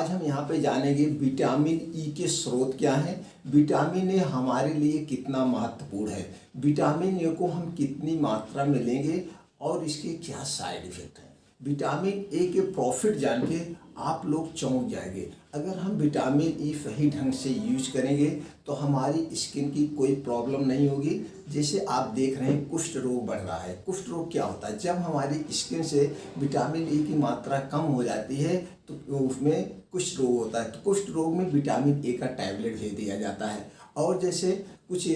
आज हम यहाँ पे जानेंगे विटामिन ई के स्रोत क्या हैं, विटामिन ए हमारे लिए कितना महत्वपूर्ण है, विटामिन ए को हम कितनी मात्रा में लेंगे और इसके क्या साइड इफेक्ट हैं। विटामिन ए के प्रॉफिट जान के आप लोग चौंक जाएंगे। अगर हम विटामिन ई सही ढंग से यूज करेंगे तो हमारी स्किन की कोई प्रॉब्लम नहीं होगी। जैसे आप देख रहे हैं कुष्ठ रोग बढ़ रहा है। कुष्ठ रोग क्या होता है? जब हमारी स्किन से विटामिन ई की मात्रा कम हो जाती है तो उसमें कुष्ठ रोग होता है। तो कुष्ठ रोग में विटामिन ए का टैबलेट दे दिया जाता है। और जैसे कुछ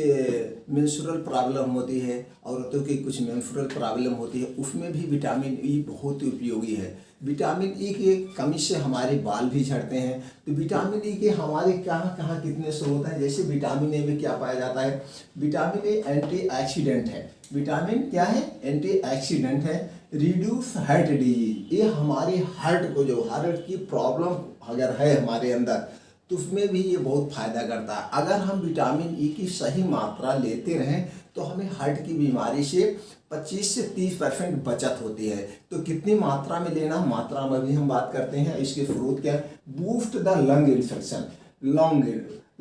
मेंस्ट्रुअल प्रॉब्लम होती है, औरतों की कुछ मेंस्ट्रुअल प्रॉब्लम होती है, उसमें भी विटामिन ई बहुत ही उपयोगी है। विटामिन ई की कमी से हमारे बाल भी झड़ते हैं। तो विटामिन ई के हमारे कहाँ कहाँ कितने स्रोत हैं। जैसे विटामिन ए में क्या पाया जाता है? विटामिन ए एंटीऑक्सीडेंट है। विटामिन क्या है? एंटीऑक्सीडेंट है। रिड्यूस हार्ट डिजीज, ये हमारे हार्ट को, जो हार्ट की प्रॉब्लम अगर है हमारे अंदर तो उसमें भी ये बहुत फ़ायदा करता है। अगर हम विटामिन ई की सही मात्रा लेते रहें तो हमें हार्ट की बीमारी से 25 से 30% बचत होती है। तो कितनी मात्रा में लेना, मात्रा में भी हम बात करते हैं। इसके स्रोत क्या है? Boost the lung infection,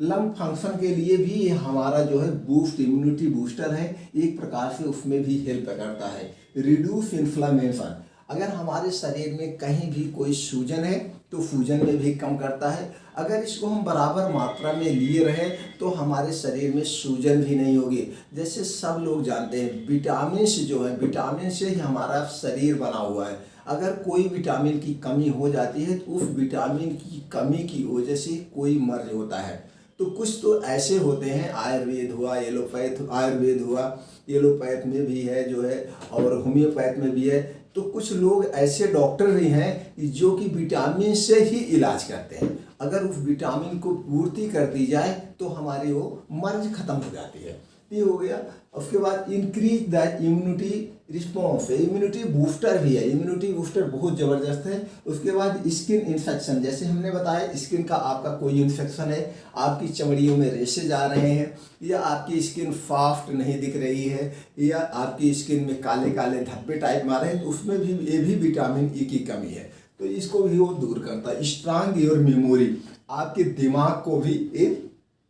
lung function के लिए भी ये हमारा जो है बूस्ट, इम्यूनिटी बूस्टर है, एक प्रकार से उसमें भी हेल्प करता है। रिड्यूस इन्फ्लामेशन, अगर हमारे शरीर में कहीं भी कोई सूजन है तो सूजन में भी कम करता है। अगर इसको हम बराबर मात्रा में लिए रहें तो हमारे शरीर में सूजन भी नहीं होगी। जैसे सब लोग जानते हैं विटामिन से जो है, विटामिन से ही हमारा शरीर बना हुआ है। अगर कोई विटामिन की कमी हो जाती है तो उस विटामिन की कमी की वजह से कोई मर्ज होता है। तो कुछ तो ऐसे होते हैं, आयुर्वेद हुआ, आयुर्वेद हुआ, एलोपैथ में भी है जो है, और होम्योपैथ में भी है। तो कुछ लोग ऐसे डॉक्टर भी हैं जो कि विटामिन से ही इलाज करते हैं। अगर उस विटामिन को पूर्ति कर दी जाए तो हमारी वो मर्ज खत्म हो जाती है। ये हो गया। उसके बाद increase the immunity response, immunity booster भी है। इम्यूनिटी बूस्टर बहुत ज़बरदस्त है। उसके बाद स्किन इन्फेक्शन, जैसे हमने बताया स्किन का आपका कोई इन्फेक्शन है, आपकी चमड़ियों में रेशेज आ रहे हैं, या आपकी स्किन सॉफ्ट नहीं दिख रही है, या आपकी स्किन में काले काले धब्बे टाइप मारे हैं, तो उसमें भी ये भी विटामिन ई की कमी है। तो इसको भी वो दूर करता है। स्ट्रांग योर मेमोरी, आपके दिमाग को भी ये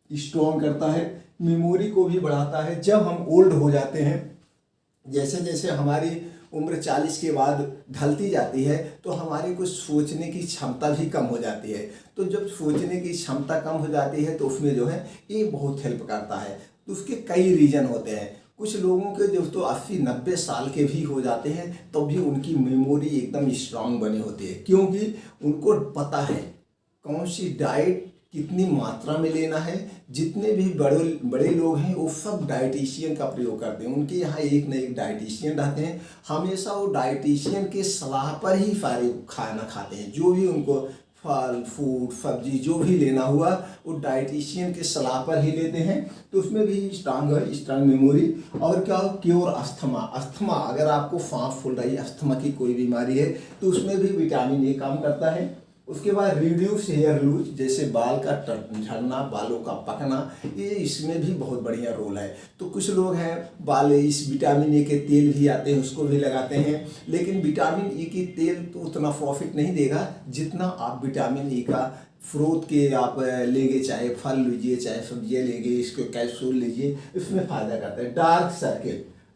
स्ट्रॉन्ग करता है, मेमोरी को भी बढ़ाता है। जब हम ओल्ड हो जाते हैं, जैसे जैसे हमारी उम्र 40 के बाद ढलती जाती है तो हमारी कुछ सोचने की क्षमता भी कम हो जाती है। तो जब सोचने की क्षमता कम हो जाती है तो उसमें जो है ये बहुत हेल्प करता है। तो उसके कई रीजन होते हैं। कुछ लोगों के जो तो 80-90 साल के भी हो जाते हैं तो भी उनकी मेमोरी एकदम स्ट्रांग बनी होती है, क्योंकि उनको पता है कौन सी डाइट कितनी मात्रा में लेना है। जितने भी बड़े लोग हैं वो सब डाइटिशियन का प्रयोग करते हैं। उनके यहाँ एक न एक डाइटिशियन रहते हैं। हमेशा वो डाइटिशियन के सलाह पर ही सारे खाना खाते हैं। जो भी उनको फल फूड सब्जी जो भी लेना हुआ वो डाइटिशियन के सलाह पर ही लेते हैं। तो उसमें भी स्ट्रांग मेमोरी। और क्या हो? क्योर अस्थमा, अगर आपको सांस फूल रही है, अस्थमा की कोई बीमारी है, तो उसमें भी विटामिन ए काम करता है। उसके बाद रिड्यूस हेयर लूज, जैसे बाल का झड़ना, बालों का पकना, ये इसमें भी बहुत बढ़िया रोल है। तो कुछ लोग हैं बाल, इस विटामिन ए के तेल भी आते हैं उसको भी लगाते हैं, लेकिन विटामिन ई की तेल तो उतना प्रॉफिट नहीं देगा जितना आप विटामिन ई का फ्रूट के आप लेंगे, चाहे फल लीजिए चाहे सब्जियाँ लेंगे, इसको कैप्सूल लीजिए, इसमें फ़ायदा करता है।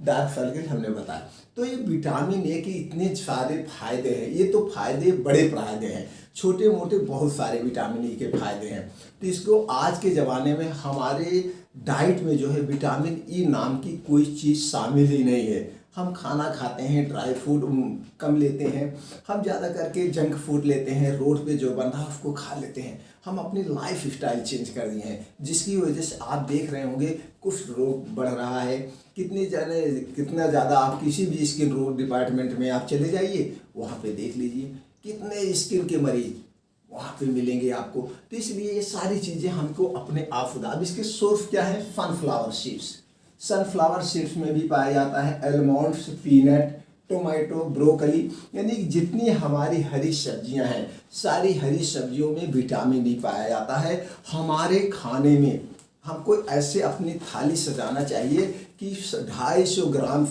डार्क सर्किल हमने बताया। तो ये विटामिन ए के इतने सारे फायदे हैं। ये तो फायदे बड़े फायदे हैं, छोटे मोटे बहुत सारे विटामिन ई के फायदे हैं। तो इसको आज के ज़माने में हमारे डाइट में जो है विटामिन ई नाम की कोई चीज़ शामिल ही नहीं है। हम खाना खाते हैं, ड्राई फूड कम लेते हैं, हम ज़्यादा करके जंक फूड लेते हैं, रोड पे जो बन रहा है उसको खा लेते हैं। हम अपनी लाइफ स्टाइल चेंज कर दिए हैं, जिसकी वजह से आप देख रहे होंगे कुष्ठ रोग बढ़ रहा है। कितना ज़्यादा आप किसी भी स्किन रोग डिपार्टमेंट में आप चले जाइए, वहाँ पे देख लीजिए कितने स्किन के मरीज वहाँ पे मिलेंगे आपको। तो इसलिए ये सारी चीज़ें हमको अपने आप खुदा। अब इसके सोर्स क्या है? सनफ्लावर सीड्स में भी पाया जाता है, आलमंड्स, पीनट, टोमेटो, ब्रोकली, यानी जितनी हमारी हरी सब्जियां हैं सारी हरी सब्जियों में विटामिन ई पाया जाता है। हमारे खाने में हमको ऐसे अपनी थाली सजाना चाहिए कि 250 ग्राम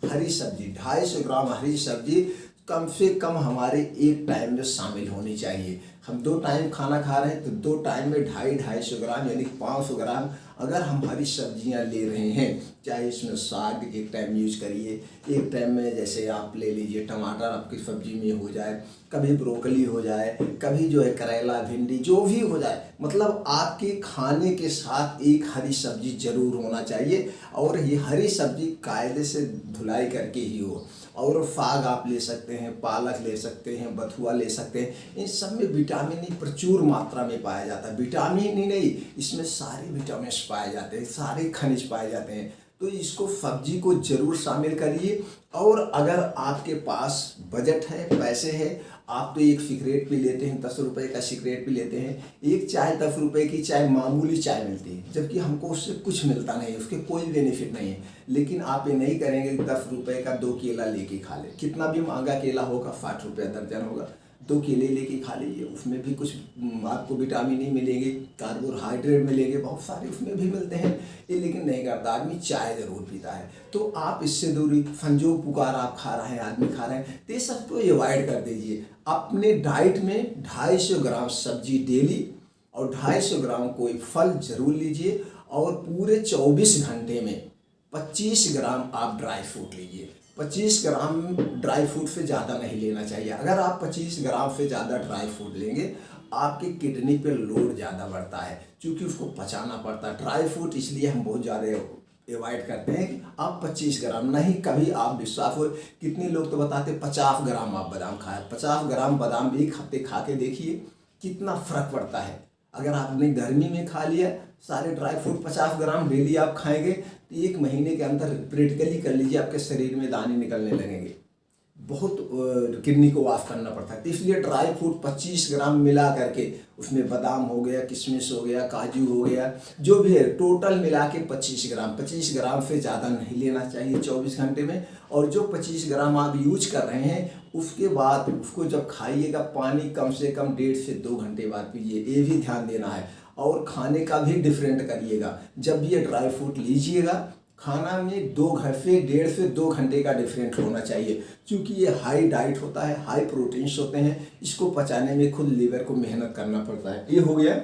हरी सब्जी 250 ग्राम हरी सब्जी कम से कम हमारे एक टाइम में शामिल होनी चाहिए। हम 2 टाइम खाना खा रहे हैं तो 2 टाइम में 250-250 ग्राम यानी 500 ग्राम अगर हम हरी सब्जियां ले रहे हैं, चाहे इसमें साग एक टाइम यूज करिए, एक टाइम में जैसे आप ले लीजिए टमाटर आपकी सब्जी में हो जाए, कभी ब्रोकली हो जाए, कभी जो है करेला भिंडी जो भी हो जाए, मतलब आपके खाने के साथ एक हरी सब्जी जरूर होना चाहिए। और ये हरी सब्जी कायदे से धुलाई करके ही हो। और साग आप ले सकते हैं, पालक ले सकते हैं, बथुआ ले सकते हैं, इन सब में विटामिन ई प्रचुर मात्रा में पाया जाता है। विटामिन ही नहीं, इसमें सारे विटामिन पाए जाते हैं, सारे खनिज पाए जाते हैं। तो इसको सब्जी को जरूर शामिल करिए। और अगर आपके पास बजट है, पैसे हैं, आप तो एक सिगरेट भी लेते हैं, 10 रुपए का सिगरेट भी लेते हैं, एक चाय 10 रुपए की चाय मामूली चाय मिलती है, जबकि हमको उससे कुछ मिलता नहीं, उसके कोई बेनिफिट नहीं है। लेकिन आप ये नहीं करेंगे कि 10 रुपए का 2 केला लेके खा ले, कितना भी महंगा केला होगा, 60 रुपये दर्जन होगा, 2 केले लेके खा लीजिए, उसमें भी कुछ आपको विटामिन ई मिलेंगे, कार्बोहाइड्रेट मिलेंगे, बहुत सारे उसमें भी मिलते हैं। ये लेकिन नहीं करता आदमी, चाय जरूर पीता है। तो आप इससे दूरी, संजोग पुकार आप खा रहे हैं, आदमी खा रहे हैं, तो ये सब तो अवॉइड कर दीजिए। अपने डाइट में 250 ग्राम सब्जी डेली और 250 ग्राम कोई फल जरूर लीजिए। और पूरे 24 घंटे में 25 ग्राम आप ड्राई फ्रूट लीजिए। 25 ग्राम ड्राई फ्रूट से ज़्यादा नहीं लेना चाहिए। अगर आप 25 ग्राम से ज़्यादा ड्राई फ्रूट लेंगे, आपकी किडनी पे लोड ज़्यादा बढ़ता है, क्योंकि उसको पचाना पड़ता है। ड्राई फ्रूट इसलिए हम बहुत ज़्यादा अवॉइड करते हैं कि आप 25 ग्राम नहीं, कभी आप विश्वास हो, कितने लोग तो बताते 50 ग्राम आप बादाम खाएं। 50 ग्राम बादाम एक हफ्ते खा के देखिए कितना फर्क पड़ता है। अगर आपने गर्मी में खा लिया सारे ड्राई फ्रूट 50 ग्राम डेली आप खाएंगे, तो 1 महीने के अंदर प्रैक्टिकली कर लीजिए आपके शरीर में दाने निकलने लगेंगे। बहुत किडनी को वाश करना पड़ता है। तो इसलिए ड्राई फ्रूट 25 ग्राम मिला करके, उसमें बादाम हो गया, किशमिश हो गया, काजू हो गया, जो भी है टोटल मिला के 25 ग्राम से ज़्यादा नहीं लेना चाहिए 24 घंटे में। और जो 25 ग्राम आप यूज कर रहे हैं, उसके बाद उसको जब खाइएगा, पानी कम से कम 1.5 से 2 घंटे बाद पीजिए, ये भी ध्यान देना है। और खाने का भी डिफरेंट करिएगा। जब भी ये ड्राई फ्रूट लीजिएगा, खाना में 2 घंटे से 1.5 से 2 घंटे का डिफरेंट होना चाहिए, क्योंकि ये हाई डाइट होता है, हाई प्रोटीन्स होते हैं, इसको पचाने में खुद लीवर को मेहनत करना पड़ता है। ये हो गया।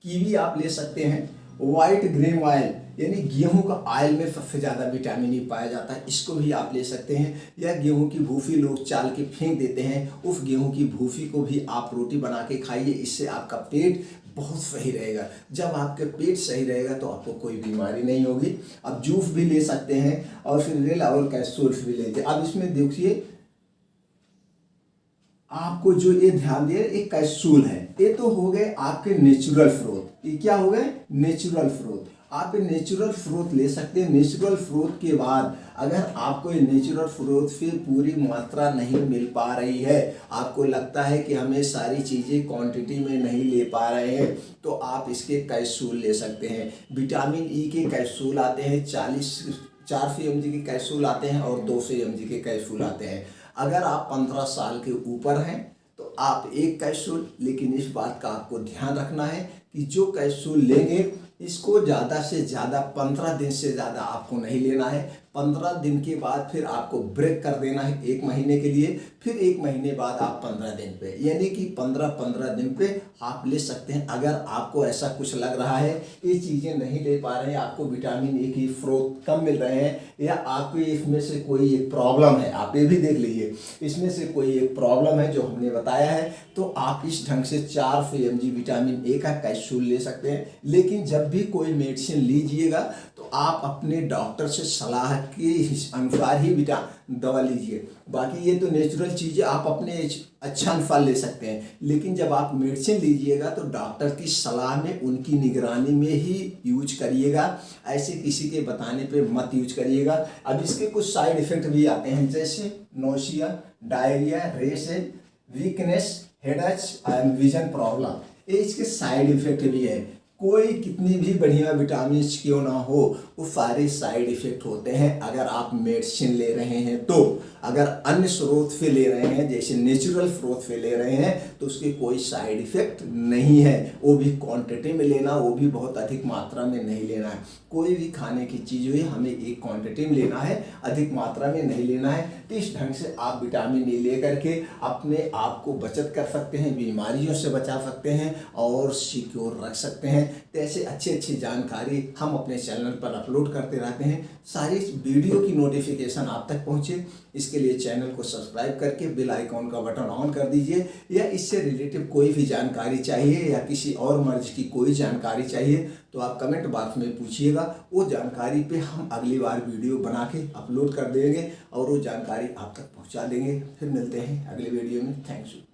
कीवी आप ले सकते हैं। वाइट ग्रेन ऑयल यानी गेहूं का ऑयल में सबसे ज़्यादा विटामिन ई पाया जाता है, इसको भी आप ले सकते हैं। या गेहूं की भूसी लोग चाल के फेंक देते हैं, उस गेहूं की भूसी को भी आप रोटी बना के खाइए, इससे आपका पेट बहुत सही रहेगा। जब आपके पेट सही रहेगा तो आपको कोई बीमारी नहीं होगी। अब जूस भी ले सकते हैं और फिर रेल और कैप्सूल्स भी लेते हैं। अब इसमें देखिए, आपको जो ये ध्यान दिए, एक कैप्सूल है, ये तो हो गए आपके नेचुरल फ्रूट। ये क्या हो गए? Natural fruit. आप ये नेचुरल फ्रूट ले सकते हैं। नेचुरल फ्रूट के बाद अगर आपको ये नेचुरल फ्रूट से पूरी मात्रा नहीं मिल पा रही है, आपको लगता है कि हमें सारी चीज़ें क्वांटिटी में नहीं ले पा रहे हैं, तो आप इसके कैप्सूल ले सकते हैं। विटामिन ई के कैप्सूल आते हैं, 400 mg के कैप्सूल आते हैं और 200 mg के कैप्सूल आते हैं। अगर आप 15 साल के ऊपर हैं तो आप एक कैप्सूल, लेकिन इस बात का आपको ध्यान रखना है कि जो कैप्सूल लेंगे इसको ज़्यादा से ज़्यादा 15 दिन से ज़्यादा आपको नहीं लेना है। 15 दिन के बाद फिर आपको ब्रेक कर देना है 1 महीने के लिए, फिर 1 महीने बाद आप 15 दिन पे, यानी कि 15-15 दिन पे आप ले सकते हैं। अगर आपको ऐसा कुछ लग रहा है ये चीज़ें नहीं ले पा रहे हैं, आपको विटामिन ए की स्रोत कम मिल रहे हैं, या आपको इसमें से कोई एक प्रॉब्लम है, आप ये भी देख लीजिए, इसमें से कोई एक प्रॉब्लम है जो हमने बताया है, तो आप इस ढंग से 400 mg विटामिन ए का कैप्सूल ले सकते हैं। लेकिन जब भी कोई मेडिसिन लीजिएगा तो आप अपने डॉक्टर से सलाह के अनुसार ही दवा लीजिए। बाकी ये तो नेचुरल चीज़ें आप अपने अच्छा अनुसार ले सकते हैं, लेकिन जब आप मेडिसिन लीजिएगा तो डॉक्टर की सलाह में, उनकी निगरानी में ही यूज करिएगा। ऐसे किसी के बताने पे मत यूज करिएगा। अब इसके कुछ साइड इफेक्ट भी आते हैं, जैसे nausea, diarrhoea, rashes, weakness, headache and vision problem, ये इसके साइड इफेक्ट भी है। कोई कितनी भी बढ़िया विटामिन क्यों ना हो, वो सारे साइड इफेक्ट होते हैं अगर आप मेडिसिन ले रहे हैं तो। अगर अन्य स्रोत से ले रहे हैं, जैसे नेचुरल स्रोत से ले रहे हैं, तो उसके कोई साइड इफेक्ट नहीं है। वो भी क्वांटिटी में लेना, वो भी बहुत अधिक मात्रा में नहीं लेना है। कोई भी खाने की चीज़ हुई हमें एक क्वांटिटी में लेना है, अधिक मात्रा में नहीं लेना है। तो इस ढंग से आप विटामिन ए ले करके अपने आप को बचत कर सकते हैं, बीमारियों से बचा सकते हैं और सिक्योर रख सकते हैं। तो ऐसे अच्छी जानकारी हम अपने चैनल पर अपलोड करते रहते हैं। सारी वीडियो की नोटिफिकेशन आप तक पहुंचे, इसके लिए चैनल को सब्सक्राइब करके बेल आइकॉन का बटन ऑन कर दीजिए। या इससे रिलेटिव कोई भी जानकारी चाहिए या किसी और मर्ज की कोई जानकारी चाहिए तो आप कमेंट बॉक्स में पूछिएगा। वो जानकारी पे हम अगली बार वीडियो बना के अपलोड कर देंगे और वो जानकारी आप तक पहुंचा देंगे। फिर मिलते हैं अगले वीडियो में। Thanks you.